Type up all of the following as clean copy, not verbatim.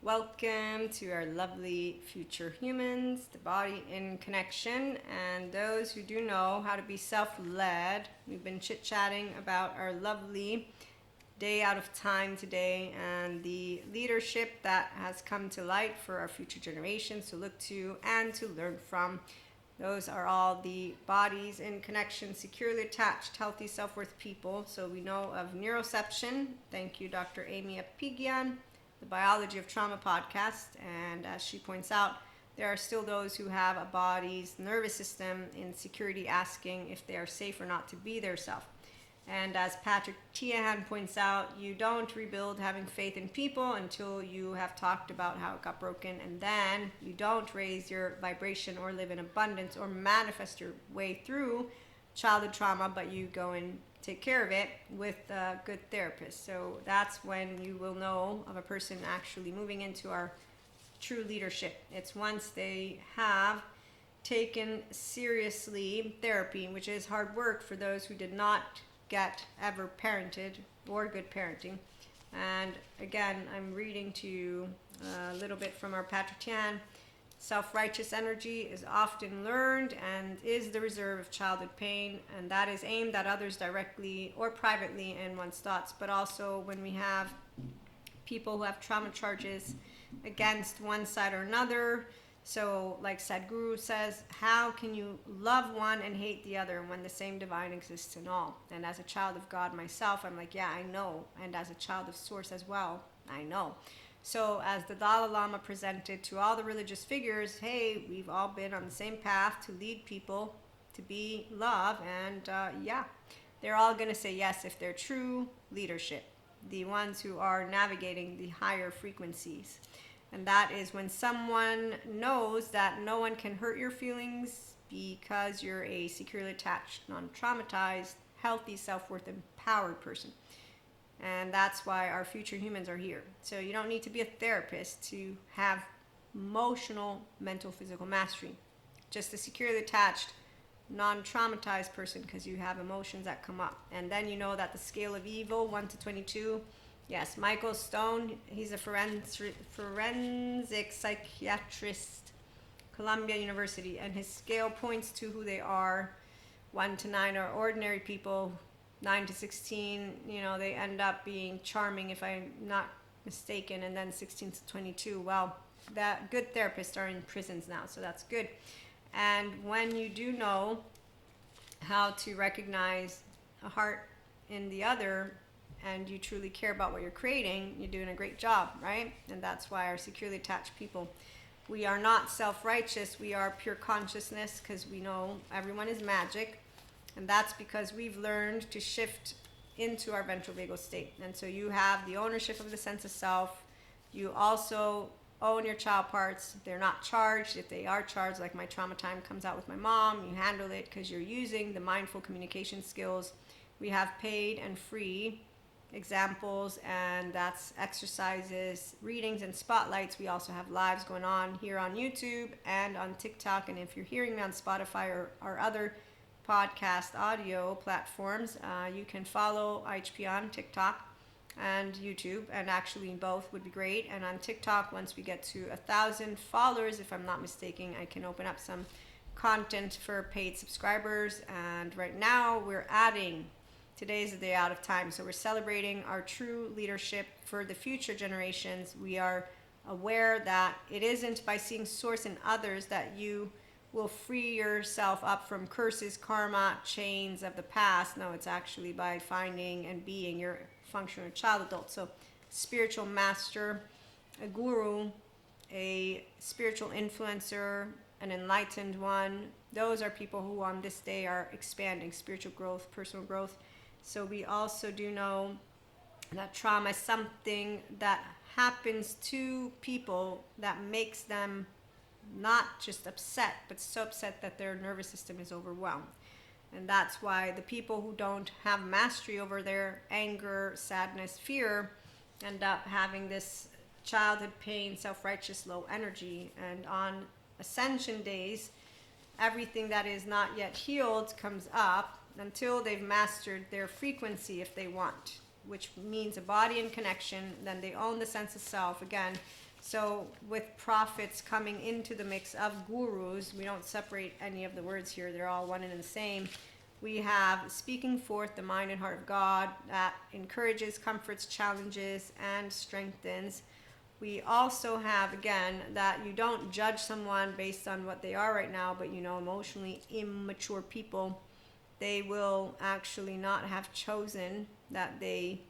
Welcome to our lovely future humans, the body in connection, and those who do know how to be self-led. We've been chit-chatting about our lovely day out of time today and the leadership that has come to light for our future generations to look to and to learn from. Those are all the bodies in connection, securely attached, healthy self-worth people. So we know of neuroception. Thank you, Dr. Amy Apigian, the Biology of Trauma podcast. And as she points out, there are still those who have a body's nervous system in security asking if they are safe or not to be their self. And as Patrick Tiahan points out, you don't rebuild having faith in people until you have talked about how it got broken, and then you don't raise your vibration or live in abundance or manifest your way through childhood trauma, but you go and take care of it with a good therapist. So that's when you will know of a person actually moving into our true leadership. It's once they have taken seriously therapy, which is hard work for those who did not get ever parented or good parenting. And again, I'm reading to you a little bit from our Patrick Tian. Self-righteous energy is often learned and is the reserve of childhood pain, and that is aimed at others directly or privately in one's thoughts, but also when we have people who have trauma charges against one side or another. So like Sadhguru says, how can you love one and hate the other when the same divine exists in all? And as a child of God myself, I'm like, yeah, I know. And as a child of Source as well, I know. So as the Dalai Lama presented to all the religious figures, hey, we've all been on the same path to lead people to be love. And yeah, they're all going to say yes if they're true leadership, the ones who are navigating the higher frequencies. And that is when someone knows that no one can hurt your feelings because you're a securely attached, non-traumatized, healthy, self-worth, empowered person. And that's why our future humans are here. So you don't need to be a therapist to have emotional, mental, physical mastery. Just a securely attached, non-traumatized person, because you have emotions that come up. And then you know that the scale of evil, 1 to 22, yes, Michael Stone, he's a forensic psychiatrist, Columbia University, and his scale points to who they are. 1 to 9 are ordinary people. 9 to 16, they end up being charming, if I'm not mistaken. And then 16 to 22, well, that good therapists are in prisons now, so that's good. And when you do know how to recognize a heart in the other, and you truly care about what you're creating, you're doing a great job, right? And that's why our securely attached people, we are not self-righteous, we are pure consciousness, because we know everyone is magic. And that's because we've learned to shift into our ventral vagal state. And so you have the ownership of the sense of self. You also own your child parts. They're not charged. If they are charged, like my trauma time comes out with my mom, you handle it because you're using the mindful communication skills. We have paid and free examples, and that's exercises, readings, and spotlights. We also have lives going on here on YouTube and on TikTok. And if you're hearing me on Spotify or other podcast audio platforms, you can follow IHP on TikTok and YouTube, and actually both would be great. And on TikTok, once we get to 1,000 followers, if I'm not mistaken, I can open up some content for paid subscribers. And right now we're adding, today's the day out of time, so we're celebrating our true leadership for the future generations. We are aware that it isn't by seeing Source in others that you will free yourself up from curses, karma, chains of the past. No, it's actually by finding and being your functional child adult. So spiritual master, a guru, a spiritual influencer, an enlightened one, those are people who on this day are expanding spiritual growth, personal growth. So we also do know that trauma is something that happens to people that makes them not just upset, but so upset that their nervous system is overwhelmed. And that's why the people who don't have mastery over their anger, sadness, fear end up having this childhood pain, self-righteous, low energy. And on ascension days, everything that is not yet healed comes up until they've mastered their frequency, if they want, which means a body in connection. Then they own the sense of self. Again, So with prophets coming into the mix of gurus, we don't separate any of the words here. They're all one and the same. We have speaking forth the mind and heart of God that encourages, comforts, challenges, and strengthens. We also have, again, that you don't judge someone based on what they are right now, but emotionally immature people, they will actually not have chosen that they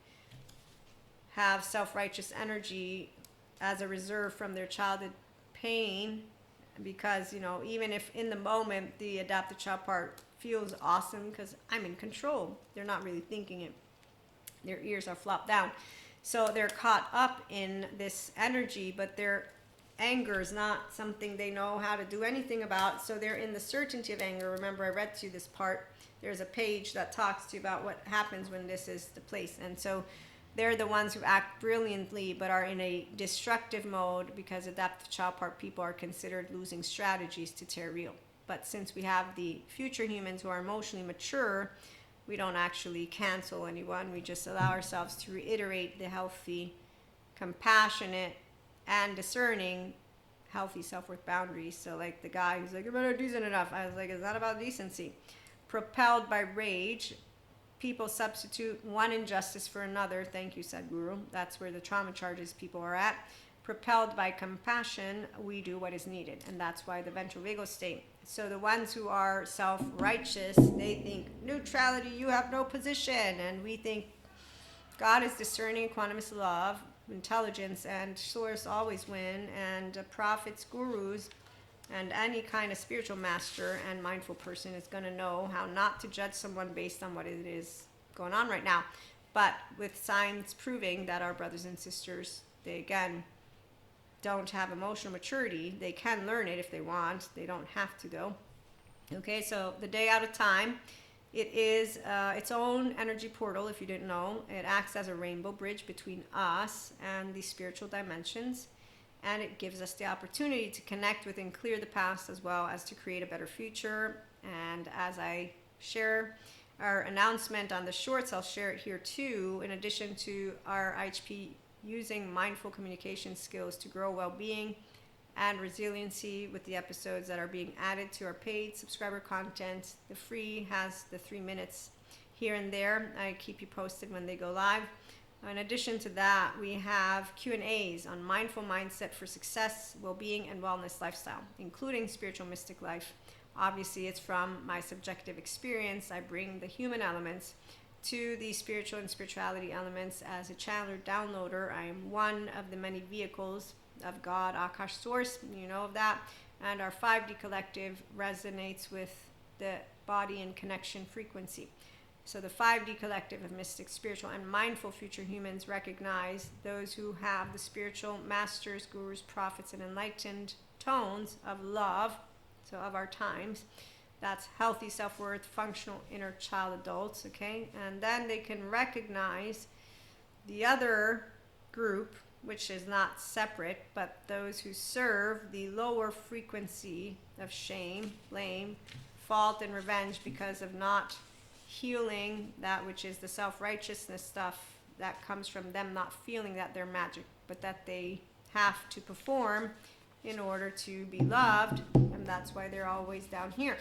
have self-righteous energy as a reserve from their childhood pain, because even if in the moment the adaptive child part feels awesome because I'm in control, they're not really thinking it. Their ears are flopped down, so they're caught up in this energy, but their anger is not something they know how to do anything about, so they're in the certainty of anger. Remember, I read to you this part. There's a page that talks to you about what happens when this is the place, and so they're the ones who act brilliantly but are in a destructive mode, because adaptive child part people are considered losing strategies to tear real. But since we have the future humans who are emotionally mature, we don't actually cancel anyone. We just allow ourselves to reiterate the healthy, compassionate, and discerning healthy self-worth boundaries. So like the guy who's like, you're not decent enough. I was like, it's not about decency. Propelled by rage, people substitute one injustice for another. Thank you, Sadhguru. That's where the trauma charges people are at. Propelled by compassion, we do what is needed. And that's why the ventral vagal state. So the ones who are self-righteous, they think neutrality, you have no position. And we think God is discerning, equanimous love, intelligence, and source always win. And prophets, gurus, and any kind of spiritual master and mindful person is going to know how not to judge someone based on what it is going on right now. But with science proving that our brothers and sisters, they again don't have emotional maturity. They can learn it if they want. They don't have to though. Okay, so the day out of time, it is its own energy portal, if you didn't know. It acts as a rainbow bridge between us and the spiritual dimensions. And it gives us the opportunity to connect with and clear the past, as well as to create a better future. And as I share our announcement on the shorts, I'll share it here too. In addition to our IHP using mindful communication skills to grow well-being and resiliency with the episodes that are being added to our paid subscriber content. The free has the 3 minutes here and there. I keep you posted when they go live. In addition to that, we have Q&As on mindful mindset for success, well-being, and wellness lifestyle, including spiritual mystic life. Obviously, it's from my subjective experience. I bring the human elements to the spiritual and spirituality elements as a channeler downloader. I am one of the many vehicles of God, Akash Source, you know of that. And our 5D collective resonates with the body and connection frequency. So the 5D collective of mystic, spiritual, and mindful future humans recognize those who have the spiritual masters, gurus, prophets, and enlightened tones of love, so of our times. That's healthy self-worth, functional inner child adults, okay? And then they can recognize the other group, which is not separate, but those who serve the lower frequency of shame, blame, fault, and revenge because of not healing that which is the self-righteousness stuff that comes from them not feeling that they're magic, but that they have to perform in order to be loved, and that's why they're always down here.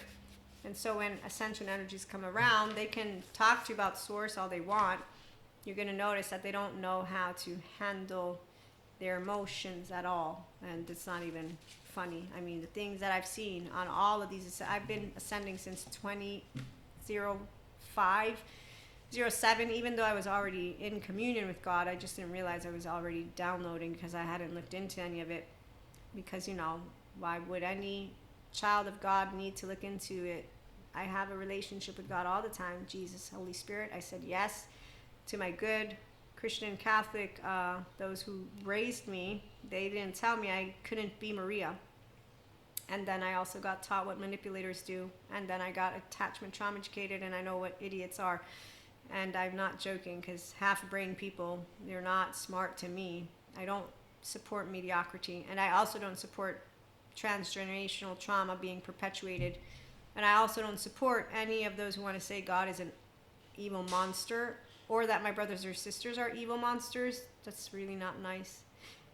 And so when ascension energies come around, they can talk to you about source all they want. You're going to notice that they don't know how to handle their emotions at all, and it's not even funny. I mean, the things that I've seen on all of these, I've been ascending since 2005-07. Even though I was already in communion with God, I just didn't realize I was already downloading because I hadn't looked into any of it. Because, why would any child of God need to look into it? I have a relationship with God all the time. Jesus, Holy Spirit. I said yes to my good Christian Catholic, those who raised me. They didn't tell me I couldn't be Maria. And then I also got taught what manipulators do. And then I got attachment trauma educated, and I know what idiots are. And I'm not joking, because half-brain people, they're not smart to me. I don't support mediocrity. And I also don't support transgenerational trauma being perpetuated. And I also don't support any of those who want to say God is an evil monster, or that my brothers or sisters are evil monsters. That's really not nice.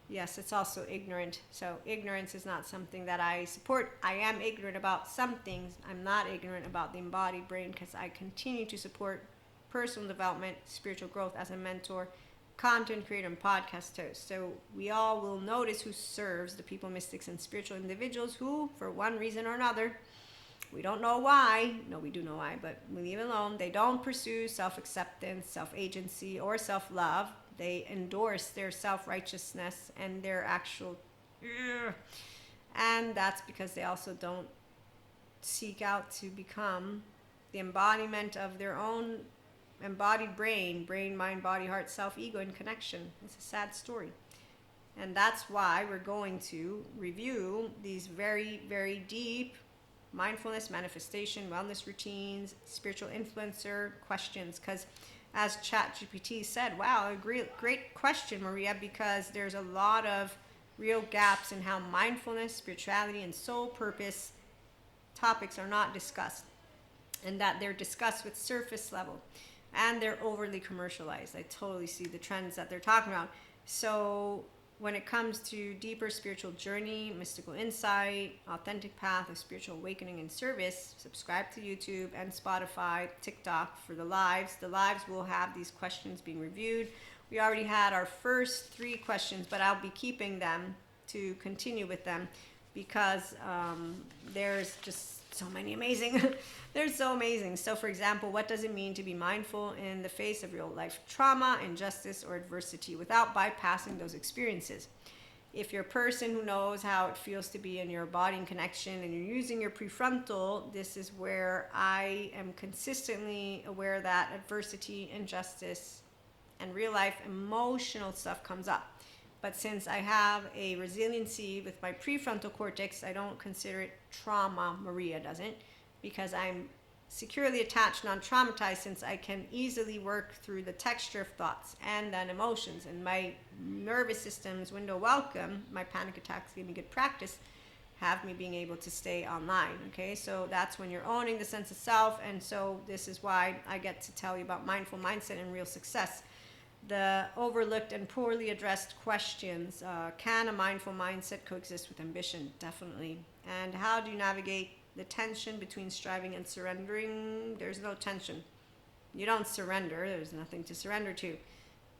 Yes, it's also ignorant. So ignorance is not something that I support. I am ignorant about some things. I'm not ignorant about the embodied brain because I continue to support personal development, spiritual growth as a mentor, content creator, and podcast host. So we all will notice who serves the people, mystics, and spiritual individuals who, for one reason or another, we don't know why. No, we do know why, but we leave it alone. They don't pursue self-acceptance, self-agency, or self-love. They endorse their self-righteousness and their actual... And that's because they also don't seek out to become the embodiment of their own embodied brain, mind, body, heart, self, ego, and connection. It's a sad story. And that's why we're going to review these very, very deep mindfulness, manifestation, wellness routines, spiritual influencer questions. Because as ChatGPT said, wow, a great question, Maria, because there's a lot of real gaps in how mindfulness, spirituality, and soul purpose topics are not discussed, and that they're discussed with surface level, and they're overly commercialized. I totally see the trends that they're talking about. So when it comes to deeper spiritual journey, mystical insight, authentic path of spiritual awakening and service, subscribe to YouTube and Spotify, TikTok for the lives. The lives will have these questions being reviewed. We already had our first 3 questions, but I'll be keeping them to continue with them because there's just so many amazing. They're so amazing. So for example, what does it mean to be mindful in the face of real life trauma, injustice, or adversity without bypassing those experiences? If you're a person who knows how it feels to be in your body and connection and you're using your prefrontal, this is where I am consistently aware that adversity, injustice, and real life emotional stuff comes up. But since I have a resiliency with my prefrontal cortex, I don't consider it trauma. Maria doesn't, because I'm securely attached, non-traumatized, since I can easily work through the texture of thoughts and then emotions. And my nervous system's window welcome, my panic attacks give me good practice, have me being able to stay online. Okay, so that's when you're owning the sense of self. And so this is why I get to tell you about mindful mindset and real success. The overlooked and poorly addressed questions. Can a mindful mindset coexist with ambition? Definitely. And how do you navigate the tension between striving and surrendering? There's no tension. You don't surrender. There's nothing to surrender to.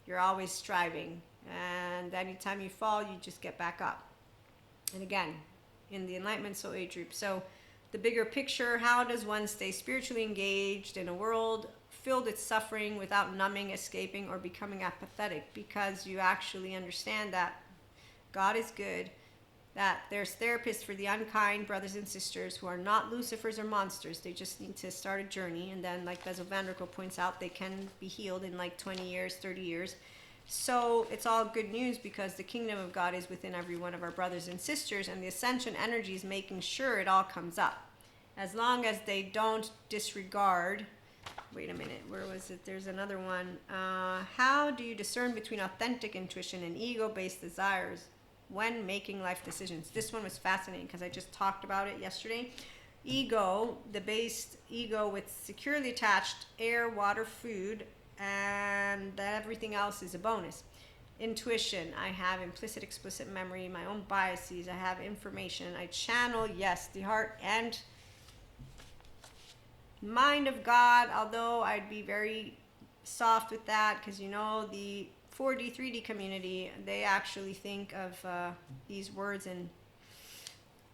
You're always striving. And anytime you fall, you just get back up. And again, in the Enlightenment Soul Age group. So the bigger picture, how does one stay spiritually engaged in a world filled with suffering without numbing, escaping, or becoming apathetic? Because you actually understand that God is good, that there's therapists for the unkind brothers and sisters who are not Lucifers or monsters. They just need to start a journey. And then, like Bezel van der Kolk points out, they can be healed in like 20 years, 30 years. So it's all good news because the kingdom of God is within every one of our brothers and sisters, and the ascension energy is making sure it all comes up. As long as they don't disregard... Wait a minute, where was it? There's another one. How do you discern between authentic intuition and ego-based desires when making life decisions? This one was fascinating because I just talked about it yesterday. Ego, the based ego with securely attached air, water, food, and everything else is a bonus. Intuition, I have implicit, explicit memory, my own biases, I have information, I channel, yes, the heart and mind of God, although I'd be very soft with that because, you know, the 4D, 3D community, they actually think of these words, and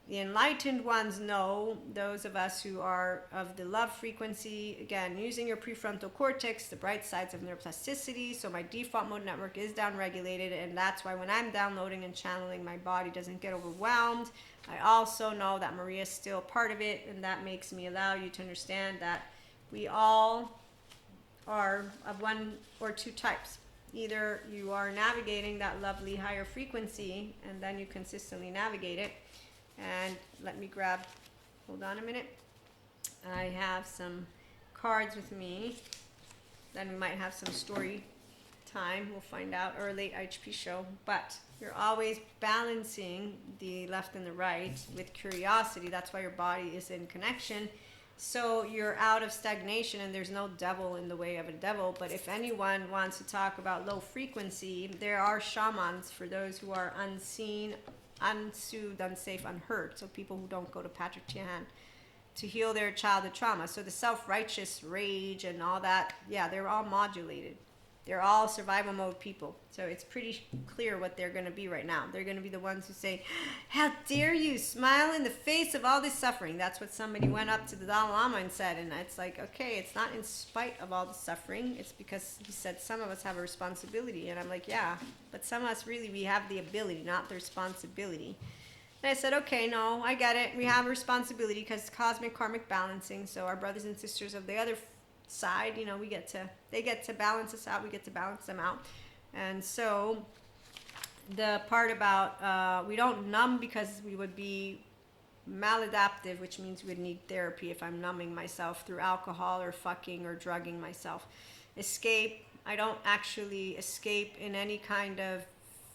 the enlightened ones know, those of us who are of the love frequency, again, using your prefrontal cortex, the bright sides of neuroplasticity. So my default mode network is down-regulated, and that's why when I'm downloading and channeling, my body doesn't get overwhelmed. I also know that Maria is still part of it, and that makes me allow you to understand that we all are of one or two types. Either you are navigating that lovely higher frequency, and then you consistently navigate it. And let me grab, hold on a minute. I have some cards with me. Then we might have some story time. We'll find out, or a late IHP show. But you're always balancing the left and the right with curiosity. That's why your body is in connection. So you're out of stagnation, and there's no devil in the way of a devil. But if anyone wants to talk about low frequency, there are shamans for those who are unseen, unsoothed, unsafe, unheard. So people who don't go to Patrick Tiahan to heal their childhood trauma. So the self-righteous rage and all that, yeah, they're all modulated. They're all survival mode people. So it's pretty clear what they're going to be right now. They're going to be the ones who say, how dare you smile in the face of all this suffering. That's what somebody went up to the Dalai Lama and said. And it's like, okay, it's not in spite of all the suffering. It's because he said some of us have a responsibility. And I'm like, yeah, but some of us really, we have the ability, not the responsibility. And I said, okay, no, I get it. We have a responsibility because cosmic karmic balancing. So our brothers and sisters of the other side, you know, they get to balance us out, we get to balance them out. And so the part about we don't numb because we would be maladaptive, which means we would need therapy if I'm numbing myself through alcohol or fucking or drugging myself. Escape, I don't actually escape in any kind of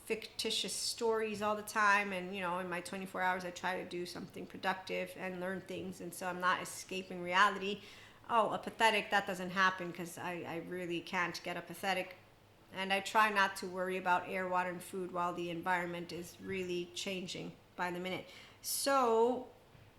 fictitious stories all the time, and you know, in my 24 hours I try to do something productive and learn things, and so I'm not escaping reality. Oh, apathetic, that doesn't happen because I really can't get apathetic. And I try not to worry about air, water, and food while the environment is really changing by the minute. So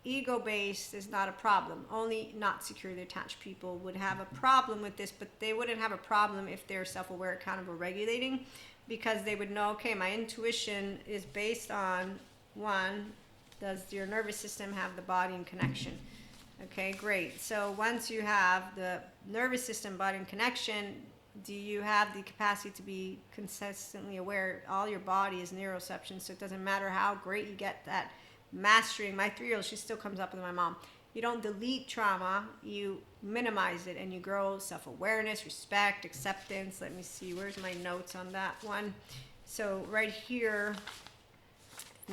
ego-based is not a problem. Only not securely attached people would have a problem with this, but they wouldn't have a problem if they're self-aware, accountable, regulating, because they would know, okay, my intuition is based on, one, does your nervous system have the body in connection? Okay, great. So once you have the nervous system, body, and connection, do you have the capacity to be consistently aware? All your body is neuroception, so it doesn't matter how great you get that mastering. My 3-year-old, she still comes up with my mom. You don't delete trauma, you minimize it, and you grow self-awareness, respect, acceptance. Let me see, where's my notes on that one? So right here,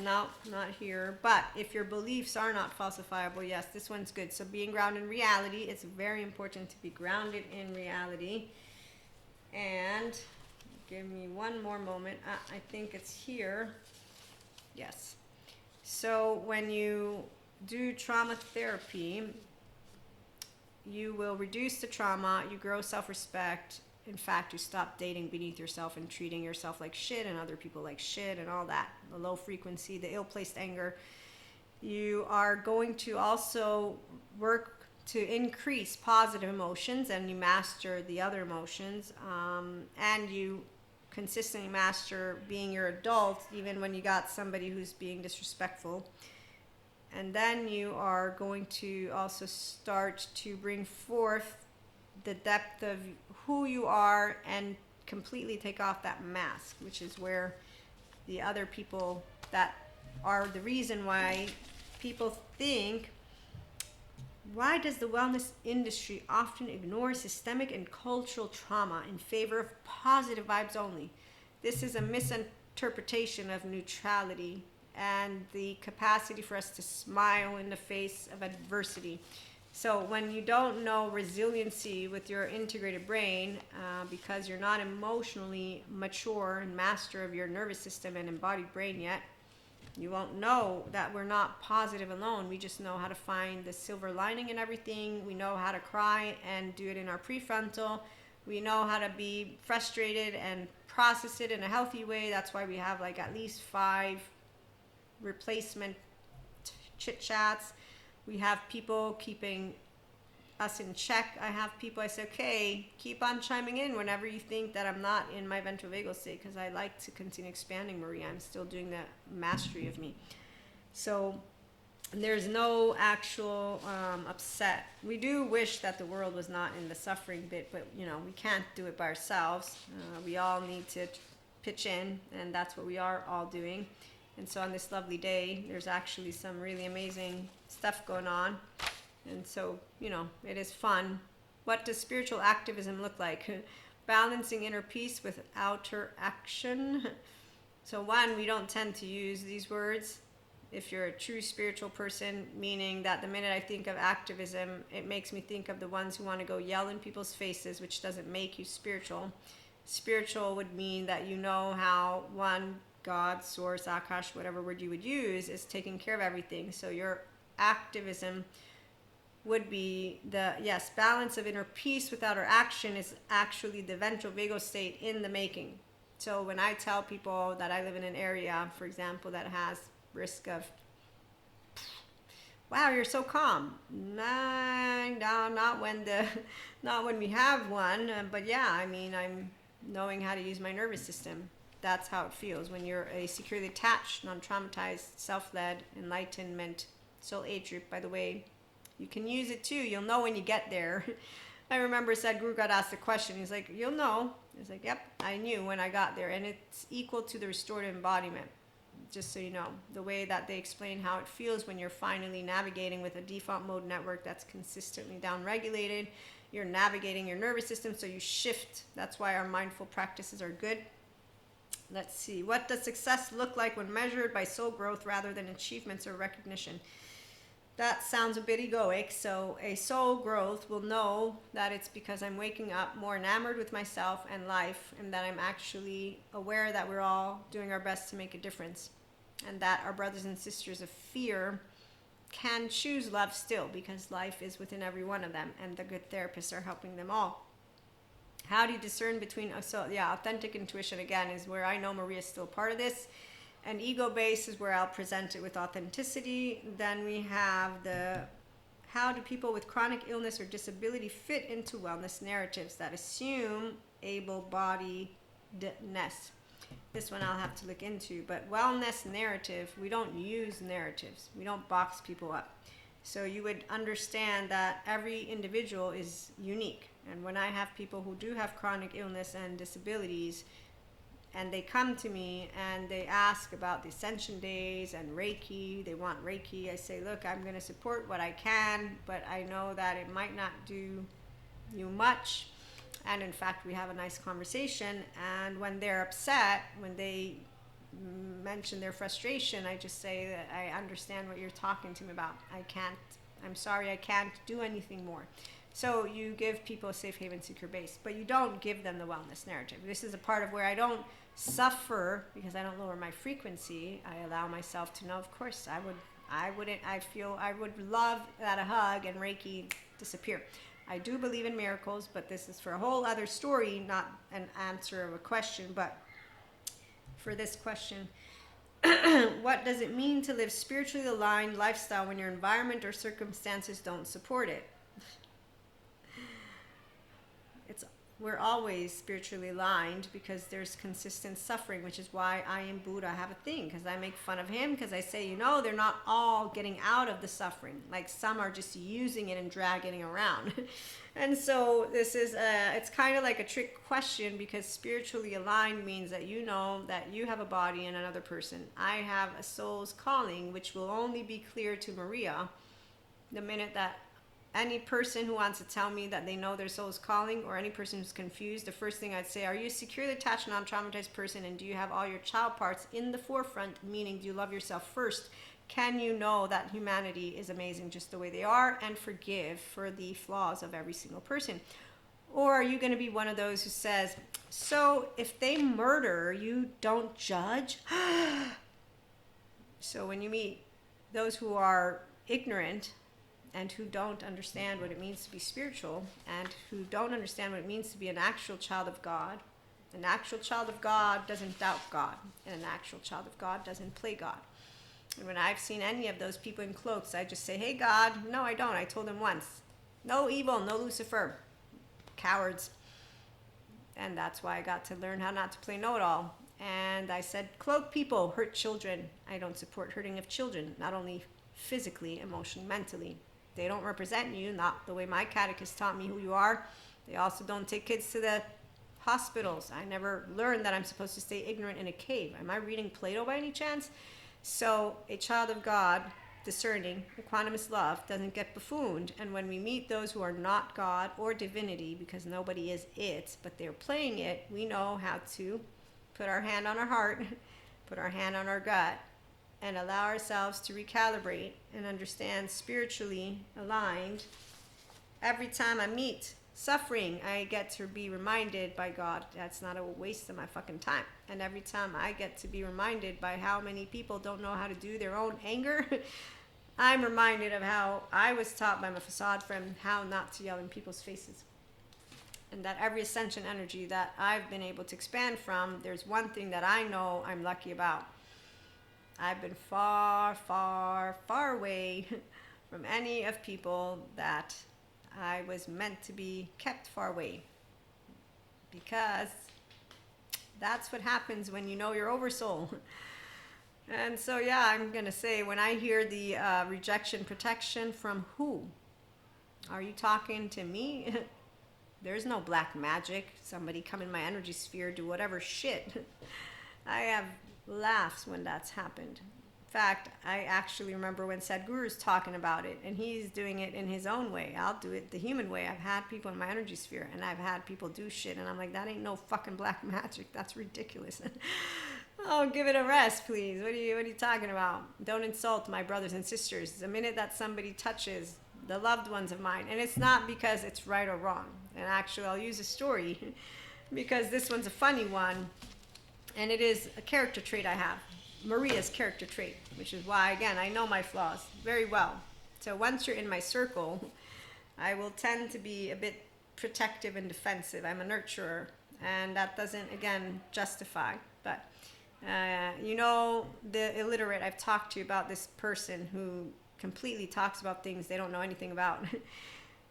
no, not here. But if your beliefs are not falsifiable, yes, this one's good. So being grounded in reality, it's very important to be grounded in reality. And give me one more moment. I think it's here. Yes. So when you do trauma therapy, you will reduce the trauma, you grow self-respect. In fact, you stop dating beneath yourself and treating yourself like shit and other people like shit and all that. The low frequency, the ill-placed anger. You are going to also work to increase positive emotions, and you master the other emotions. And you consistently master being your adult, even when you got somebody who's being disrespectful. And then you are going to also start to bring forth the depth of who you are and completely take off that mask, which is where the other people that are the reason why people think, why does the wellness industry often ignore systemic and cultural trauma in favor of positive vibes only? This is a misinterpretation of neutrality and the capacity for us to smile in the face of adversity. So when you don't know resiliency with your integrated brain, because you're not emotionally mature and master of your nervous system and embodied brain yet, you won't know that we're not positive alone. We just know how to find the silver lining in everything. We know how to cry and do it in our prefrontal. We know how to be frustrated and process it in a healthy way. That's why we have like at least 5 replacement chit chats. We have people keeping us in check. I have people, I say, okay, keep on chiming in whenever you think that I'm not in my ventral vagal state, because I like to continue expanding, Maria. I'm still doing the mastery of me. So there's no actual upset. We do wish that the world was not in the suffering bit, but you know, we can't do it by ourselves. We all need to pitch in, and that's what we are all doing. And so on this lovely day, there's actually some really amazing stuff going on. And so, you know, it is fun. What does spiritual activism look like? Balancing inner peace with outer action. So one, we don't tend to use these words. If you're a true spiritual person, meaning that the minute I think of activism, it makes me think of the ones who want to go yell in people's faces, which doesn't make you spiritual. Spiritual would mean that you know how one, God, source, Akash, whatever word you would use, is taking care of everything. So your activism would be the, yes, balance of inner peace without our action is actually the ventral vagal state in the making. So when I tell people that I live in an area, for example, that has risk of, wow, you're so calm. Nah, no, not when we have one. But yeah, I mean, I'm knowing how to use my nervous system. That's how it feels when you're a securely attached, non-traumatized, self-led, enlightenment, soul age group. By the way, you can use it too. You'll know when you get there. I remember Sadhguru got asked a question. He's like, you'll know. He's like, yep, I knew when I got there. And it's equal to the restorative embodiment. Just so you know, the way that they explain how it feels when you're finally navigating with a default mode network that's consistently down-regulated. You're navigating your nervous system, so you shift. That's why our mindful practices are good. Let's see. What does success look like when measured by soul growth rather than achievements or recognition? That sounds a bit egoic. So a soul growth will know that it's because I'm waking up more enamored with myself and life, and that I'm actually aware that we're all doing our best to make a difference, and that our brothers and sisters of fear can choose love still, because life is within every one of them, and the good therapists are helping them all. How do you discern between, so yeah, authentic intuition again is where I know Maria's still part of this. And ego base is where I'll present it with authenticity. Then we have the, how do people with chronic illness or disability fit into wellness narratives that assume able-bodiedness? This one I'll have to look into. But wellness narrative, we don't use narratives. We don't box people up. So you would understand that every individual is unique. And when I have people who do have chronic illness and disabilities, and they come to me and they ask about the ascension days and Reiki, they want Reiki, I say, look, I'm going to support what I can, but I know that it might not do you much. And in fact, we have a nice conversation. And when they're upset, when they mention their frustration, I just say that I understand what you're talking to me about. I'm sorry, I can't do anything more. So you give people a safe haven, secure base, but you don't give them the wellness narrative. This is a part of where I don't suffer because I don't lower my frequency. I allow myself to know, of course, I would love that a hug and Reiki disappear. I do believe in miracles, but this is for a whole other story, not an answer of a question. But for this question, what does it mean to live spiritually aligned lifestyle when your environment or circumstances don't support it? We're always spiritually aligned because there's consistent suffering, which is why I and Buddha have a thing, because I make fun of him, because I say, they're not all getting out of the suffering. Like some are just using it and dragging it around. And so this is, it's kind of like a trick question, because spiritually aligned means that you know that you have a body and another person. I have a soul's calling, which will only be clear to Maria the minute that any person who wants to tell me that they know their soul's calling, or any person who's confused, the first thing I'd say, are you a securely attached, non-traumatized person, and do you have all your child parts in the forefront, meaning do you love yourself first? Can you know that humanity is amazing just the way they are and forgive for the flaws of every single person? Or are you going to be one of those who says, so if they murder, you don't judge? So when you meet those who are ignorant and who don't understand what it means to be spiritual, and who don't understand what it means to be an actual child of God. An actual child of God doesn't doubt God, and an actual child of God doesn't play God. And when I've seen any of those people in cloaks, I just say, hey God, no I don't, I told him once. No evil, no Lucifer. Cowards. And that's why I got to learn how not to play know-it-all. And I said, cloak people hurt children. I don't support hurting of children, not only physically, emotionally, mentally. They don't represent you, not the way my catechist taught me who you are. They also don't take kids to the hospitals. I never learned that I'm supposed to stay ignorant in a cave. Am I reading Plato by any chance? So a child of God, discerning, equanimous love, doesn't get buffooned. And when we meet those who are not God or divinity, because nobody is it, but they're playing it, we know how to put our hand on our heart, put our hand on our gut, and allow ourselves to recalibrate and understand spiritually aligned. Every time I meet suffering, I get to be reminded by God that's not a waste of my fucking time. And every time I get to be reminded by how many people don't know how to do their own anger, I'm reminded of how I was taught by my facade friend how not to yell in people's faces. And that every ascension energy that I've been able to expand from, there's one thing that I know I'm lucky about. I've been far, far, far away from any of people that I was meant to be kept far away. Because that's what happens when you know your oversoul. And so, yeah, I'm going to say, when I hear the rejection protection, from who? Are you talking to me? There's no black magic. Somebody come in my energy sphere, do whatever shit. I have laughs when that's happened. In fact, I actually remember when Sadhguru's talking about it, and he's doing it in his own way. I'll do it the human way. I've had people in my energy sphere, and I've had people do shit, and I'm like, that ain't no fucking black magic. That's ridiculous. Oh, give it a rest, please. What are you talking about? Don't insult my brothers and sisters. The minute that somebody touches the loved ones of mine, and it's not because it's right or wrong. And actually, I'll use a story because this one's a funny one, and it is a character trait I have. Maria's character trait, which is why, again, I know my flaws very well. So once you're in my circle, I will tend to be a bit protective and defensive. I'm a nurturer, and that doesn't, again, justify. But, the illiterate, I've talked to you about this person who completely talks about things they don't know anything about.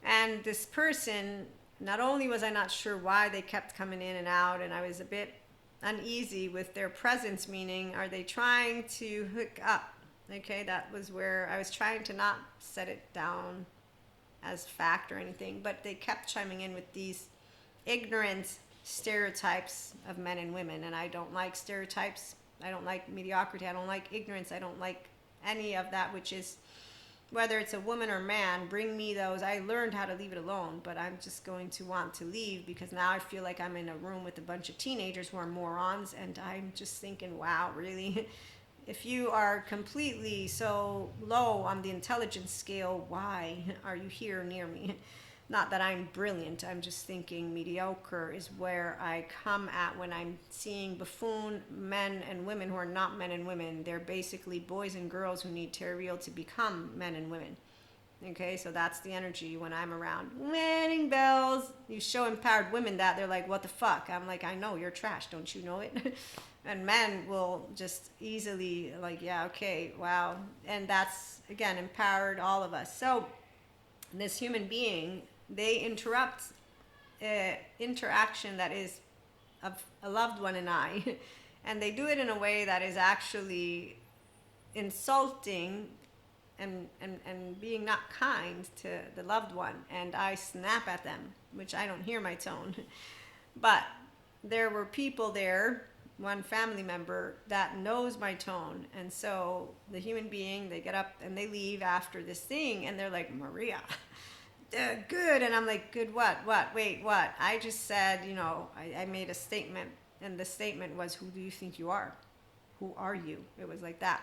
And this person, not only was I not sure why they kept coming in and out, and I was a bit uneasy with their presence, meaning, are they trying to hook up? Okay, that was where I was trying to not set it down as fact or anything, but they kept chiming in with these ignorant stereotypes of men and women, and I don't like stereotypes. I don't like mediocrity. I don't like ignorance. I don't like any of that, which is, whether it's a woman or man, bring me those. I learned how to leave it alone, but I'm just going to want to leave because now I feel like I'm in a room with a bunch of teenagers who are morons, and I'm just thinking, wow, really? If you are completely so low on the intelligence scale, why are you here near me? Not that I'm brilliant, I'm just thinking mediocre is where I come at when I'm seeing buffoon men and women who are not men and women. They're basically boys and girls who need terrestrial to become men and women. Okay, so that's the energy when I'm around. Wedding bells. You show empowered women that, they're like, what the fuck? I'm like, I know, you're trash, don't you know it? And men will just easily like, yeah, okay, wow. And that's, again, empowered all of us. So this human being, they interrupt interaction that is of a loved one and I, and they do it in a way that is actually insulting and being not kind to the loved one, and I snap at them, which I don't hear my tone. But there were people there, one family member that knows my tone, and so the human being, they get up and they leave after this thing, and they're like, Maria, good. And I'm like, good what? Wait, what? I just said, I made a statement, and the statement was, who do you think you are? Who are you? It was like that.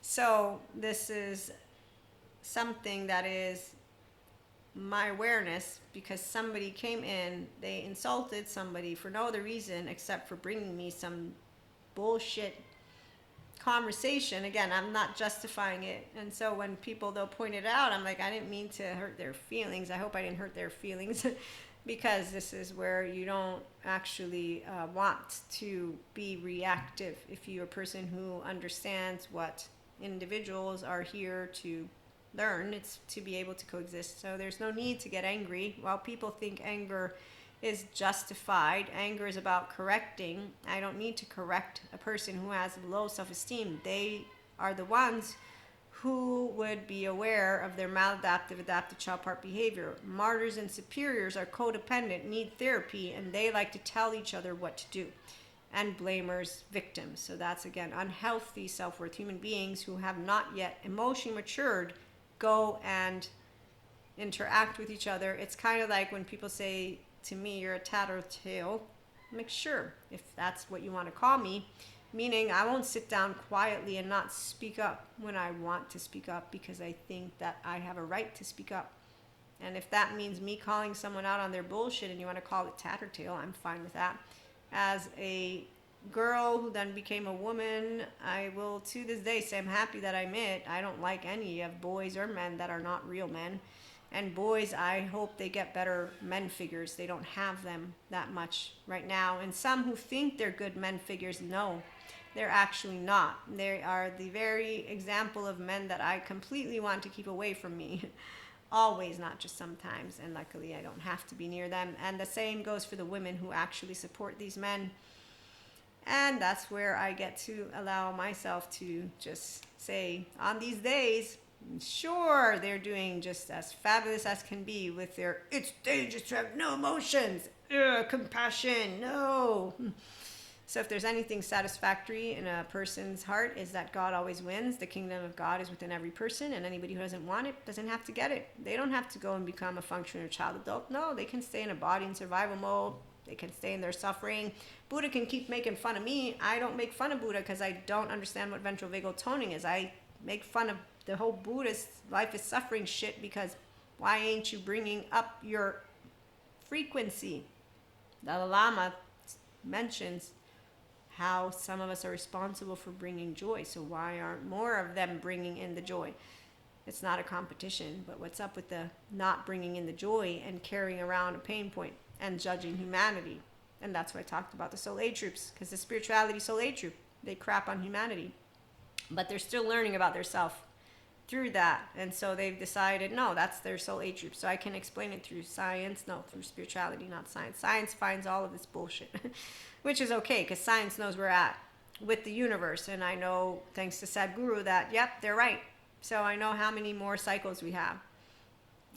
So this is something that is my awareness, because somebody came in, they insulted somebody for no other reason except for bringing me some bullshit conversation. Again, I'm not justifying it, and so when people, they'll point it out, I'm like, I didn't mean to hurt their feelings. I hope I didn't hurt their feelings because this is where you don't actually want to be reactive. If you're a person who understands what individuals are here to learn, it's to be able to coexist. So there's no need to get angry. While people think anger is justified, anger is about correcting. I don't need to correct a person who has low self-esteem. They are the ones who would be aware of their maladaptive adaptive child part behavior. Martyrs and superiors are codependent, need therapy, and they like to tell each other what to do. And blamers, victims. So that's, again, unhealthy self-worth. Human beings who have not yet emotionally matured go and interact with each other. It's kind of like when people say to me, you're a tattletale. I'm like, sure, if that's what you want to call me. Meaning I won't sit down quietly and not speak up when I want to speak up, because I think that I have a right to speak up. And if that means me calling someone out on their bullshit and you want to call it tattletale, I'm fine with that. As a girl who then became a woman, I will to this day say I'm happy that I'm it. I don't like any of boys or men that are not real men. And boys, I hope they get better men figures. They don't have them that much right now. And some who think they're good men figures, no, they're actually not. They are the very example of men that I completely want to keep away from me. Always, not just sometimes. And luckily, I don't have to be near them. And the same goes for the women who actually support these men. And that's where I get to allow myself to just say, on these days, sure, they're doing just as fabulous as can be with their, it's dangerous to have no emotions, compassion, no. So if there's anything satisfactory in a person's heart is that God always wins. The kingdom of God is within every person, and anybody who doesn't want it doesn't have to get it. They don't have to go and become a functional child adult. No, they can stay in a body in survival mode. They can stay in their suffering. Buddha can keep making fun of me. I don't make fun of Buddha because I don't understand what ventral vagal toning is. I make fun of the whole Buddhist life is suffering shit because why ain't you bringing up your frequency? Dalai Lama mentions how some of us are responsible for bringing joy. So why aren't more of them bringing in the joy? It's not a competition, but what's up with the not bringing in the joy and carrying around a pain point and judging humanity? And that's why I talked about the soul age groups, because the spirituality soul age group, they crap on humanity, but they're still learning about their self through that. And so they've decided, no, that's their soul age group. So I can explain it through science, no, through spirituality, not science. Science finds all of this bullshit, which is okay, because science knows we're at with the universe. And I know, thanks to Sadhguru, that, yep, they're right. So I know how many more cycles we have.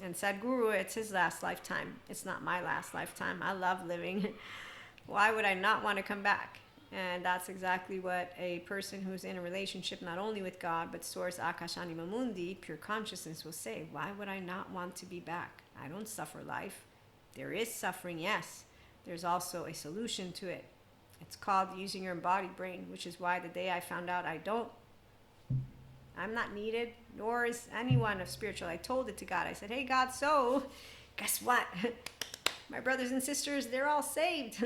And Sadhguru, it's his last lifetime. It's not my last lifetime. I love living. Why would I not want to come back? And that's exactly what a person who's in a relationship not only with God, but Source Akashanima Mundi, pure consciousness, will say, why would I not want to be back? I don't suffer life. There is suffering, yes. There's also a solution to it. It's called using your embodied brain, which is why the day I found out I'm not needed, nor is anyone of spiritual. I told it to God. I said, hey, God, so guess what? My brothers and sisters, they're all saved.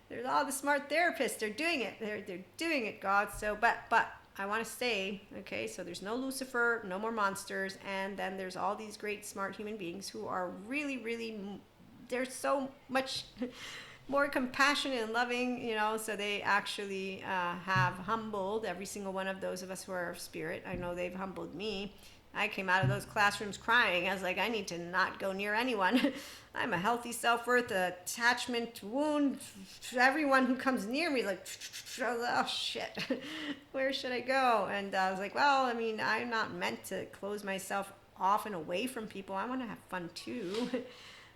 There's all the smart therapists. They're doing it. They're doing it, God. So, but I want to stay. Okay, so there's no Lucifer, no more monsters. And then there's all these great, smart human beings who are really, really, they're so much more compassionate and loving, so they actually have humbled every single one of those of us who are of spirit. I know they've humbled me. I came out of those classrooms crying. I was like, I need to not go near anyone. I'm a healthy self-worth, attachment wound. Everyone who comes near me, like, oh shit, where should I go? And I was like, well, I mean, I'm not meant to close myself off and away from people. I want to have fun too.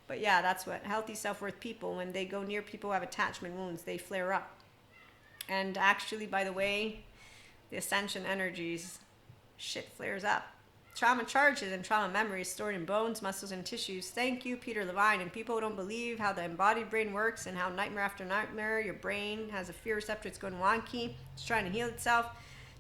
But yeah, that's what healthy self-worth people, when they go near people who have attachment wounds, they flare up. And actually, by the way, the ascension energies, shit flares up. Trauma charges and trauma memories stored in bones, muscles, and tissues. Thank you, Peter Levine. And people who don't believe how the embodied brain works and how nightmare after nightmare, your brain has a fear receptor, it's going wonky, it's trying to heal itself.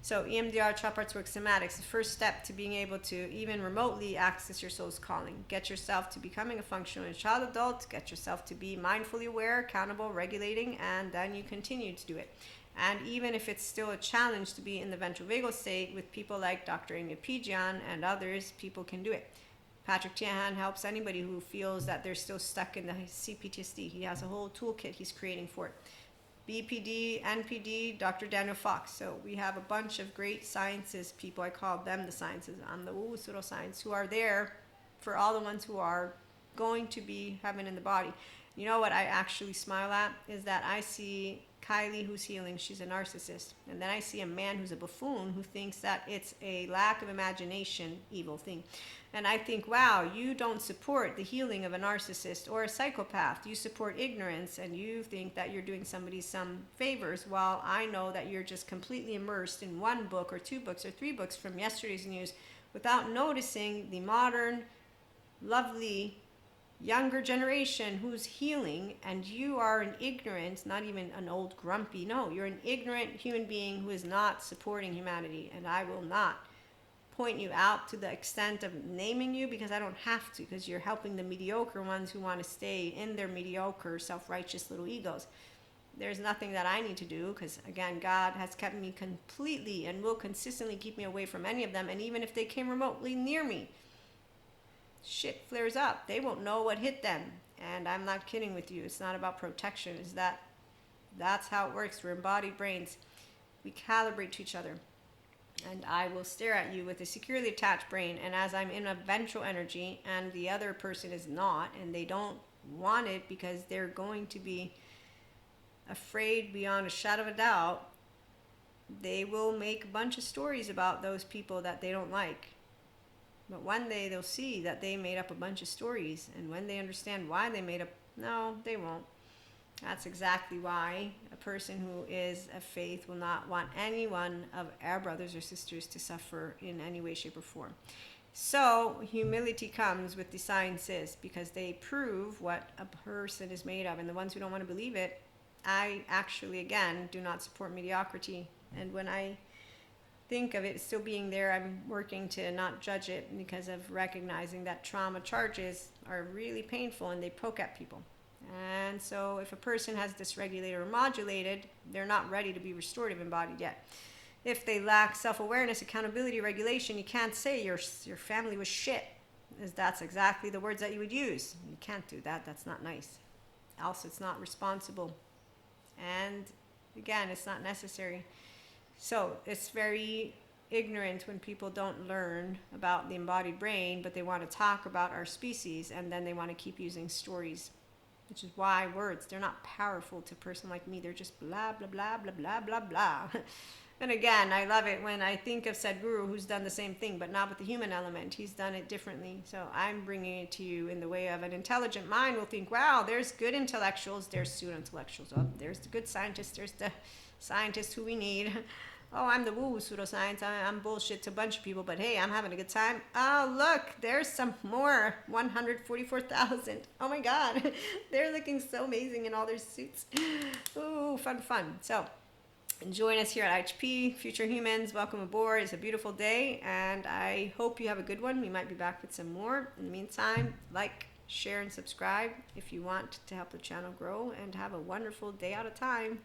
So EMDR, chop arts, work, somatics, the first step to being able to even remotely access your soul's calling. Get yourself to becoming a functional child adult, get yourself to be mindfully aware, accountable, regulating, and then you continue to do it. And even if it's still a challenge to be in the ventral vagal state with people like Dr. Amy Pijian and others, people can do it. Patrick Tiahan helps anybody who feels that they're still stuck in the CPTSD. He has a whole toolkit he's creating for it. BPD, NPD, Dr. Daniel Fox. So we have a bunch of great sciences people. I call them the sciences. I'm the woo pseudoscience, who are there for all the ones who are going to be heaven in the body. You know what I actually smile at is that I see Kylie who's healing. She's a narcissist. And then I see a man who's a buffoon who thinks that it's a lack of imagination, evil thing. And I think, wow, you don't support the healing of a narcissist or a psychopath. You support ignorance, and you think that you're doing somebody some favors, while I know that you're just completely immersed in one book or two books or three books from yesterday's news without noticing the modern, lovely, younger generation who's healing, and you are an ignorant, not even an old grumpy, no, you're an ignorant human being who is not supporting humanity. And I will not point you out to the extent of naming you, because I don't have to, because you're helping the mediocre ones who want to stay in their mediocre, self-righteous little egos. there's nothing that I need to do, because again, God has kept me completely and will consistently keep me away from any of them. And even if they came remotely near me, shit flares up. They won't know what hit them. And I'm not kidding with you. It's not about protection. It's that's how it works. We're embodied brains. We calibrate to each other. And I will stare at you with a securely attached brain. And as I'm in a ventral energy and the other person is not, and they don't want it because they're going to be afraid beyond a shadow of a doubt, they will make a bunch of stories about those people that they don't like. But one day they'll see that they made up a bunch of stories. And when they understand why they made up, no, they won't. That's exactly why a person who is of faith will not want any one of our brothers or sisters to suffer in any way, shape, or form. So humility comes with the sciences, because they prove what a person is made of. And the ones who don't want to believe it, I actually, again, do not support mediocrity. And when I think of it still being there, I'm working to not judge it, because of recognizing that trauma charges are really painful and they poke at people. And so if a person has dysregulated or modulated, they're not ready to be restorative embodied yet. If they lack self-awareness, accountability, regulation, you can't say your family was shit, as that's exactly the words that you would use. You can't do that. That's not nice. Also, it's not responsible. And again, it's not necessary. So it's very ignorant when people don't learn about the embodied brain, but they want to talk about our species, and then they want to keep using stories. Which is why words, they're not powerful to a person like me. They're just blah, blah, blah, blah, blah, blah, blah. And again, I love it when I think of Sadhguru, who's done the same thing, but not with the human element. He's done it differently. So I'm bringing it to you in the way of an intelligent mind will think, wow, there's good intellectuals, there's pseudo-intellectuals. Oh, there's the good scientists, there's the scientists who we need. Oh, I'm the woo pseudoscience. I'm bullshit to a bunch of people, but hey, I'm having a good time. Oh, look, there's some more. 144,000. Oh my God. They're looking so amazing in all their suits. Ooh, fun, fun. So join us here at IHP, Future Humans. Welcome aboard. It's a beautiful day, and I hope you have a good one. We might be back with some more. In the meantime, like, share, and subscribe if you want to help the channel grow, and have a wonderful day out of time.